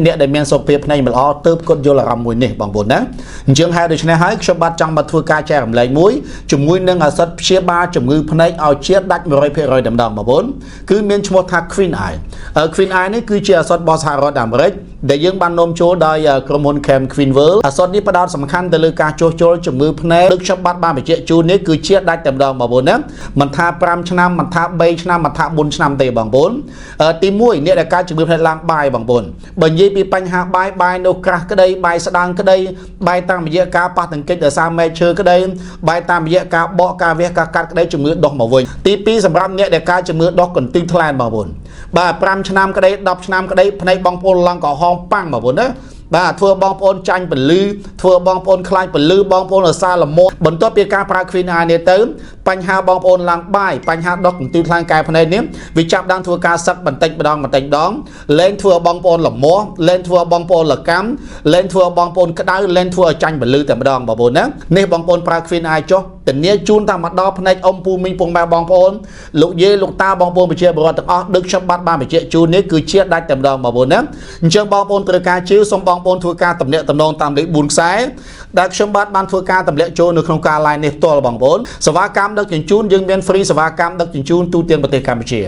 អ្នកដែលមានសុខភាពភ្នែកមិនល្អទើបគាត់យល់អារម្មណ៍មួយនេះបងប្អូនណាអញ្ចឹងហើយដូច្នេះហើយខ្ញុំបាទចង់មកធ្វើការចែករំលែកមួយជាមួយនឹងឱសថព្យាបាលជំងឺភ្នែកឲ្យជាដាច់ 100% តែម្ដងបងប្អូនគឺមានឈ្មោះថា Queen Eye Queen Eye នេះគឺជាឱសថរបស់សហរដ្ឋអាមេរិកដែលយើងបាននាំចូលដោយក្រុមហ៊ុន Cam Queen World ឱសថនេះផ្ដោតសំខាន់ទៅលើការជួសជុលជំងឺភ្នែកដូចខ្ញុំបាទបានបញ្ជាក់ជូននេះគឺជាដាច់តែម្ដងបងប្អូនណាមិនថា5ឆ្នាំមិនថា3ឆ្នាំមិនថា4ឆ្នាំទេបងប្អូនទី1អ្នកដែលកើតជំងឺភ្នែកឡើងបាយបងប្អូនបើនិយាយពីបញ្ហាបាយនោះក្រាស់ក្តីបាយស្ដាងក្តីបាយតាមរយៈការប៉ះទង្គិចដោយសារមែកឈើក្តីបាយតាមរយៈការបកការវះការកាត់ក្តីជំងឺដុសមកវិញទី2សម្រាប់អ្នកដែលកើតជំងឺដុសកន្ទិញថ្លែនបងប្អូនបាទ5ឆ្នាំក្តី10ឆ្នាំក្តីភ្នែកបងប្អូនឡើងក្រហមប៉ាំងបងប្អូនណាបាទធ្វើបងប្អូនចាញ់ពលឺធ្វើបងប្អូនខ្លាចពលឺបងប្អូនរសាល្មមបន្ទាប់ពីការប្រើ Queen Eye នេះទៅបញ្ហាបងប្អូនឡើងបាយបញ្ហាដុសកន្ទិញថ្លែងកែភ្នែកនេះវាចាប់ដើមធ្វើការសឹកបន្តិចម្ដងលែងធ្វើបងប្អូនល្មមលែងធ្វើបងប្អូនលកម្មលែងធ្វើបងប្អូនក្តៅលែងធ្វើឲ្យចាញ់ពលឺតែម្ដងបងប្អូនណានេះបងប្អូនប្រើ Queen Eye ចុះធានាជូនតាមម្ដងភ្នែកអ៊ំពូមីងពងម៉ែបងប្អូនលោកយាយលោកតាបងប្អូនប្រជាពលរដ្ឋទាំងអស់ដឹកខ្ញុំបាទបានបញ្ជាក់ជូននេះគឺជាដាច់តែម្ដងបងប្អូនណាអញ្ចឹងបងប្អូនត្រូវការជឿសូមបងប្អូនធ្វើការតំណាក់តំណងតាមលេខ4ខ្សែដែលខ្ញុំបាទបានធ្វើការទម្លាក់ចូលនៅក្នុងការ line នេះផ្ទាល់បងប្អូនសេវាកម្មដឹកជញ្ជូនយើងមាន free សេវាកម្មដឹកជញ្ជូនទូទាំងប្រទេសកម្ពុជា